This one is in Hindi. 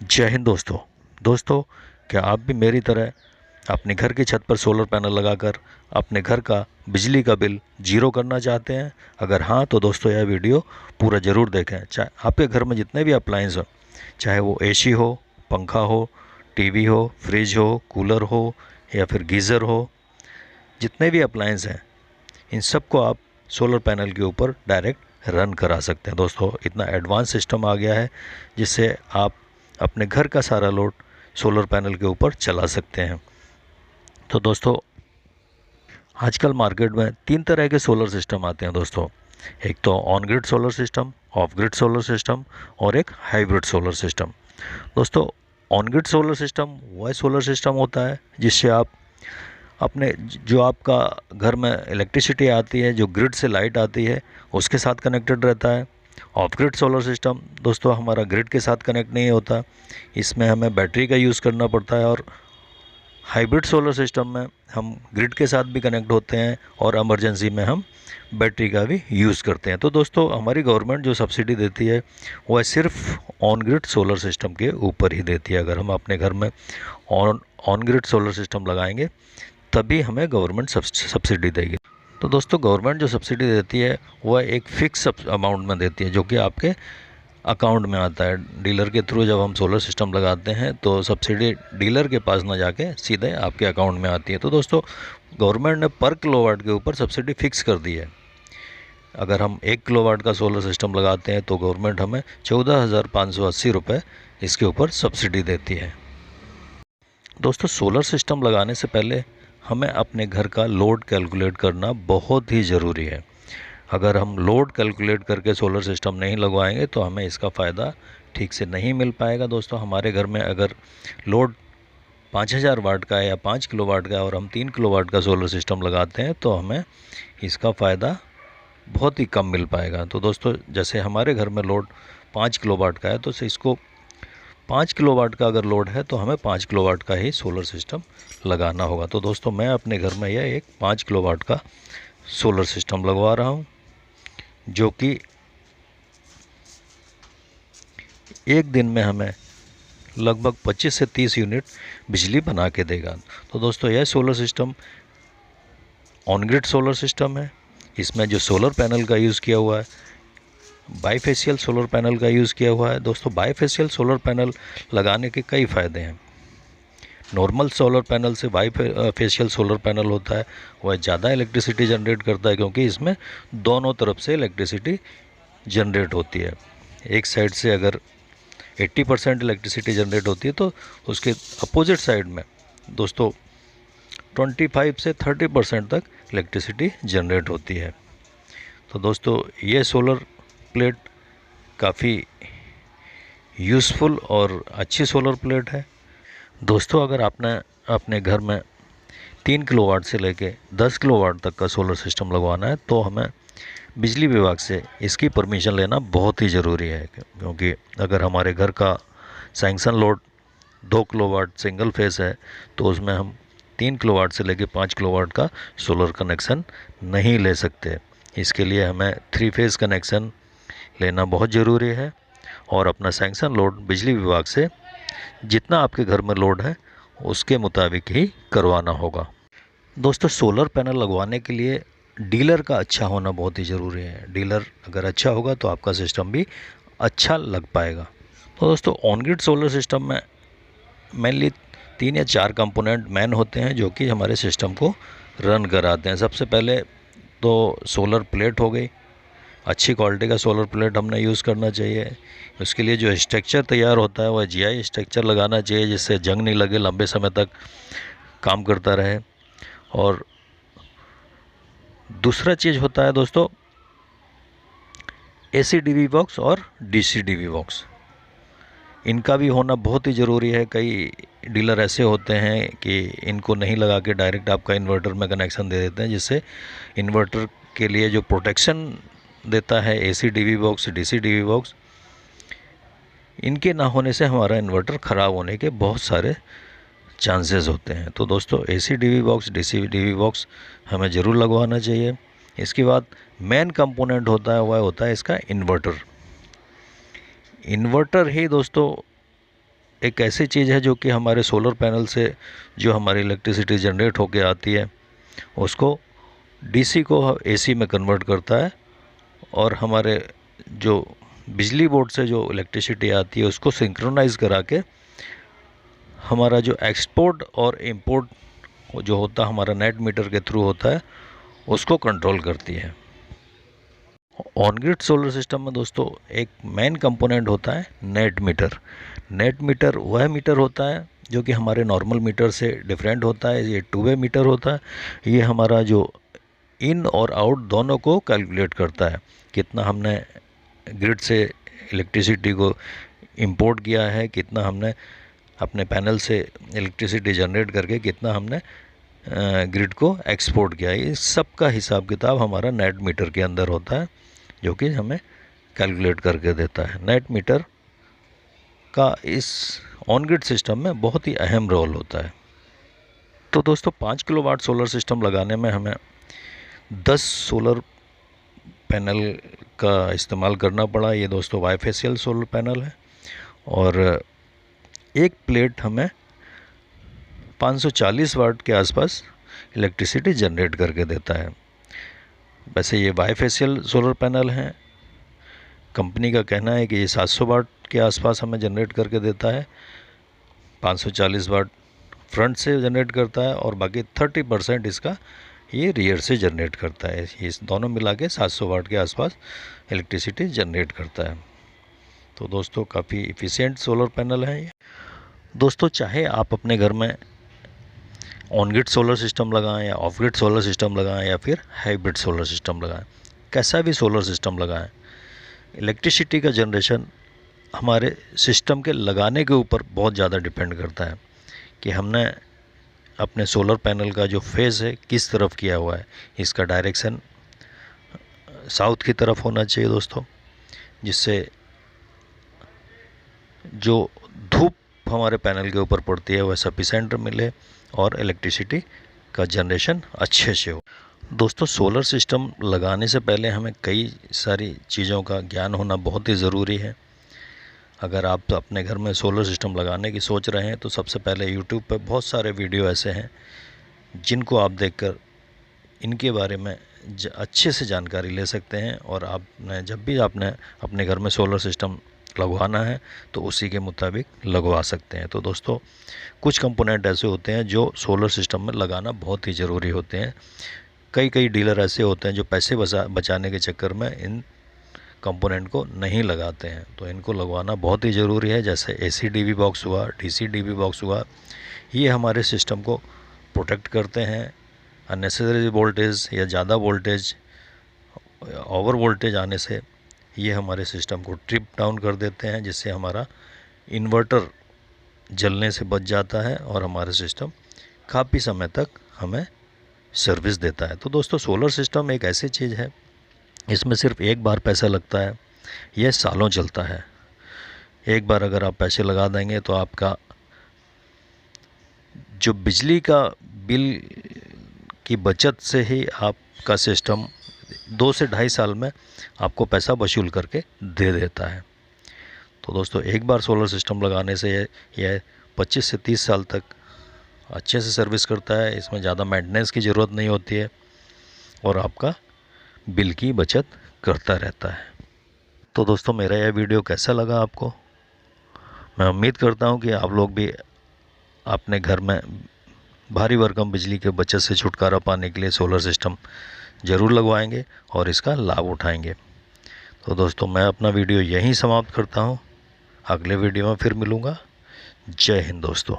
जय हिंद दोस्तों। दोस्तों, क्या आप भी मेरी तरह अपने घर की छत पर सोलर पैनल लगाकर अपने घर का बिजली का बिल जीरो करना चाहते हैं? अगर हाँ तो दोस्तों यह वीडियो पूरा ज़रूर देखें। चाहे आपके घर में जितने भी अप्लायंस हो, चाहे वो एसी हो, पंखा हो, टीवी हो, फ्रिज हो, कूलर हो या फिर गीज़र हो, जितने भी अप्लायंस हैं इन सबको आप सोलर पैनल के ऊपर डायरेक्ट रन करा सकते हैं। दोस्तों, इतना एडवांस सिस्टम आ गया है जिससे आप अपने घर का सारा लोड सोलर पैनल के ऊपर चला सकते हैं। तो दोस्तों, आजकल मार्केट में 3 तरह के सोलर सिस्टम आते हैं दोस्तों। एक तो on grid solar system, of grid solar system और एक हाइब्रिड सोलर सिस्टम। दोस्तों, ऑन ग्रिड सोलर सिस्टम वह सोलर सिस्टम होता है जिससे आप अपने जो आपका घर में इलेक्ट्रिसिटी आती है, जो ग्रिड से लाइट आती है, उसके साथ कनेक्टेड रहता है। ऑफ ग्रिड सोलर सिस्टम दोस्तों हमारा ग्रिड के साथ कनेक्ट नहीं होता, इसमें हमें बैटरी का यूज़ करना पड़ता है। और हाइब्रिड सोलर सिस्टम में हम ग्रिड के साथ भी कनेक्ट होते हैं और इमरजेंसी में हम बैटरी का भी यूज़ करते हैं। तो दोस्तों, हमारी गवर्नमेंट जो सब्सिडी देती है वह सिर्फ ऑन ग्रिड सोलर सिस्टम के ऊपर ही देती है। अगर हम अपने घर में on on grid solar system लगाएंगे तभी हमें गवर्नमेंट सब्सिडी देगी। तो दोस्तों, गवर्नमेंट जो सब्सिडी देती है वह एक फ़िक्स अमाउंट में देती है जो कि आपके अकाउंट में आता है। डीलर के थ्रू जब हम सोलर सिस्टम लगाते हैं तो सब्सिडी डीलर के पास ना जाके सीधे आपके अकाउंट में आती है। तो दोस्तों, गवर्नमेंट ने पर किलोवाट के ऊपर सब्सिडी फ़िक्स कर दी है। अगर हम 1 किलोवाट का सोलर सिस्टम लगाते हैं तो गवर्नमेंट हमें 14,580 रुपये इसके ऊपर सब्सिडी देती है। दोस्तों, सोलर सिस्टम लगाने से पहले हमें अपने घर का लोड कैलकुलेट करना बहुत ही ज़रूरी है। अगर हम लोड कैलकुलेट करके सोलर सिस्टम नहीं लगवाएंगे तो हमें इसका फ़ायदा ठीक से नहीं मिल पाएगा। दोस्तों, हमारे घर में अगर लोड 5000 वाट का है या 5 किलोवाट का है और हम 3 किलोवाट का सोलर सिस्टम लगाते हैं तो हमें इसका फ़ायदा बहुत ही कम मिल पाएगा। तो दोस्तों, जैसे हमारे घर में लोड 5 किलोवाट का है तो इसको 5 किलोवाट का अगर लोड है तो हमें 5 किलोवाट का ही सोलर सिस्टम लगाना होगा। तो दोस्तों, मैं अपने घर में यह एक 5 किलोवाट का सोलर सिस्टम लगवा रहा हूँ जो कि एक दिन में हमें लगभग 25 से 30 यूनिट बिजली बना के देगा। तो दोस्तों, यह solar system on grid solar system है। इसमें जो सोलर पैनल का यूज़ किया हुआ है, बाईफेशियल सोलर पैनल का यूज़ किया हुआ है। दोस्तों, बाईफेशियल सोलर पैनल लगाने के कई फ़ायदे हैं। नॉर्मल सोलर पैनल से बाईफेशियल सोलर पैनल होता है वह ज़्यादा इलेक्ट्रिसिटी जनरेट करता है क्योंकि इसमें दोनों तरफ से इलेक्ट्रिसिटी जनरेट होती है। एक साइड से अगर 80% इलेक्ट्रिसिटी जनरेट होती है तो उसके अपोजिट साइड में दोस्तों 25 से 30% तक इलेक्ट्रिसिटी जनरेट होती है। तो दोस्तों, ये सोलर प्लेट काफ़ी यूज़फुल और अच्छी सोलर प्लेट है। दोस्तों, अगर आपने अपने घर में 3 किलोवाट से लेके 10 किलोवाट तक का सोलर सिस्टम लगवाना है तो हमें बिजली विभाग से इसकी परमिशन लेना बहुत ही ज़रूरी है, क्योंकि अगर हमारे घर का sanction load 2 kilowatt single phase है तो उसमें हम 3 किलोवाट से लेके 5 किलोवाट का सोलर कनेक्शन नहीं ले सकते। इसके लिए हमें 3 फेस कनेक्शन लेना बहुत ज़रूरी है और अपना सैंक्शन लोड बिजली विभाग से जितना आपके घर में लोड है उसके मुताबिक ही करवाना होगा। दोस्तों, सोलर पैनल लगवाने के लिए डीलर का अच्छा होना बहुत ही ज़रूरी है। डीलर अगर अच्छा होगा तो आपका सिस्टम भी अच्छा लग पाएगा। तो दोस्तों, ऑन ग्रिड सोलर सिस्टम में मेनली 3 या 4 कंपोनेंट मेन होते हैं जो कि हमारे सिस्टम को रन कराते हैं। सबसे पहले तो सोलर प्लेट हो गई। अच्छी क्वालिटी का सोलर प्लेट हमने यूज़ करना चाहिए। उसके लिए जो स्ट्रक्चर तैयार होता है वह जीआई स्ट्रक्चर लगाना चाहिए जिससे जंग नहीं लगे, लंबे समय तक काम करता रहे। और दूसरा चीज़ होता है दोस्तों एसी डीवी बॉक्स और डीसी डीवी बॉक्स, इनका भी होना बहुत ही ज़रूरी है। कई डीलर ऐसे होते हैं कि इनको नहीं लगा के डायरेक्ट आपका इन्वर्टर में कनेक्शन दे देते हैं, जिससे इन्वर्टर के लिए जो प्रोटेक्शन देता है AC DB box, DC DB box, इनके ना होने से हमारा इन्वर्टर ख़राब होने के बहुत सारे चांसेस होते हैं। तो दोस्तों, AC DB box, DC DB box हमें ज़रूर लगवाना चाहिए। इसके बाद मेन कंपोनेंट होता है वह होता है इसका इन्वर्टर। इन्वर्टर ही दोस्तों एक ऐसी चीज़ है जो कि हमारे सोलर पैनल से जो हमारी इलेक्ट्रिसिटी जनरेट होके आती है उसको डीसी को एसी में कन्वर्ट करता है, और हमारे जो बिजली बोर्ड से जो इलेक्ट्रिसिटी आती है उसको सिंक्रोनाइज करा के हमारा जो एक्सपोर्ट और इंपोर्ट जो होता है हमारा नेट मीटर के थ्रू होता है उसको कंट्रोल करती है। ऑन ग्रिड सोलर सिस्टम में दोस्तों एक मेन कंपोनेंट होता है नेट मीटर। नेट मीटर वह मीटर होता है जो कि हमारे नॉर्मल मीटर से डिफरेंट होता है। ये टू वे मीटर होता है। ये हमारा जो इन और आउट दोनों को कैलकुलेट करता है, कितना हमने ग्रिड से इलेक्ट्रिसिटी को इंपोर्ट किया है, कितना हमने अपने पैनल से इलेक्ट्रिसिटी जनरेट करके कितना हमने ग्रिड को एक्सपोर्ट किया है। इस सब का हिसाब किताब हमारा नेट मीटर के अंदर होता है जो कि हमें कैलकुलेट करके देता है। नेट मीटर का इस ऑन ग्रिड सिस्टम में बहुत ही अहम रोल होता है। तो दोस्तों 5 किलोवाट सोलर सिस्टम लगाने में हमें 10 सोलर पैनल का इस्तेमाल करना पड़ा। ये दोस्तों बाइफेशियल सोलर पैनल है और एक प्लेट हमें 540 वाट के आसपास इलेक्ट्रिसिटी जनरेट करके देता है। वैसे ये बाइफेशियल सोलर पैनल हैं, कंपनी का कहना है कि ये 700 वाट के आसपास हमें जनरेट करके देता है। 540 वाट फ्रंट से जनरेट करता है और बाकी 30% इसका ये रियर से जनरेट करता है। इस दोनों मिला के 700 वाट के आसपास इलेक्ट्रिसिटी जनरेट करता है। तो दोस्तों काफ़ी इफ़िशियंट सोलर पैनल है ये। दोस्तों चाहे आप अपने घर में ऑन ग्रिड सोलर सिस्टम लगाएं या ऑफ ग्रिड सोलर सिस्टम लगाएं या फिर हाइब्रिड सोलर सिस्टम लगाएं, कैसा भी सोलर सिस्टम लगाएं, इलेक्ट्रिसिटी का जनरेशन हमारे सिस्टम के लगाने के ऊपर बहुत ज़्यादा डिपेंड करता है कि हमने अपने सोलर पैनल का जो फेस है किस तरफ किया हुआ है। इसका डायरेक्शन साउथ की तरफ होना चाहिए दोस्तों, जिससे जो धूप हमारे पैनल के ऊपर पड़ती है वह सफिशेंट मिले और इलेक्ट्रिसिटी का जनरेशन अच्छे से हो। दोस्तों सोलर सिस्टम लगाने से पहले हमें कई सारी चीज़ों का ज्ञान होना बहुत ही ज़रूरी है। अगर आप अपने घर में सोलर सिस्टम लगाने की सोच रहे हैं तो सबसे पहले यूट्यूब पर बहुत सारे वीडियो ऐसे हैं जिनको आप देखकर इनके बारे में अच्छे से जानकारी ले सकते हैं, और आपने जब भी आपने अपने घर में सोलर सिस्टम लगवाना है तो उसी के मुताबिक लगवा सकते हैं। तो दोस्तों कुछ कंपोनेंट ऐसे होते हैं जो सोलर सिस्टम में लगाना बहुत ही ज़रूरी होते हैं। कई डीलर ऐसे होते हैं जो पैसे बचाने के चक्कर में इन कंपोनेंट को नहीं लगाते हैं, तो इनको लगवाना बहुत ही ज़रूरी है। जैसे AC DB बॉक्स हुआ, DC DB बॉक्स हुआ, ये हमारे सिस्टम को प्रोटेक्ट करते हैं अननेसेसरी वोल्टेज या ज़्यादा वोल्टेज, ओवर वोल्टेज आने से ये हमारे सिस्टम को ट्रिप डाउन कर देते हैं, जिससे हमारा इन्वर्टर जलने से बच जाता है और हमारा सिस्टम काफ़ी समय तक हमें सर्विस देता है। तो दोस्तों सोलर सिस्टम एक ऐसी चीज़ है, इसमें सिर्फ एक बार पैसा लगता है, यह सालों चलता है। एक बार अगर आप पैसे लगा देंगे तो आपका जो बिजली का बिल की बचत से ही आपका सिस्टम 2 से ढाई साल में आपको पैसा वसूल करके दे देता है। तो दोस्तों एक बार सोलर सिस्टम लगाने से यह 25 से 30 साल तक अच्छे से सर्विस करता है। इसमें ज़्यादा मेंटेनेंस की ज़रूरत नहीं होती है और आपका बिल की बचत करता रहता है। तो दोस्तों मेरा यह वीडियो कैसा लगा आपको? मैं उम्मीद करता हूं कि आप लोग भी अपने घर में भारी भरकम बिजली के बचत से छुटकारा पाने के लिए सोलर सिस्टम ज़रूर लगवाएंगे और इसका लाभ उठाएंगे। तो दोस्तों मैं अपना वीडियो यहीं समाप्त करता हूं, अगले वीडियो में फिर मिलूँगा। जय हिंद दोस्तों।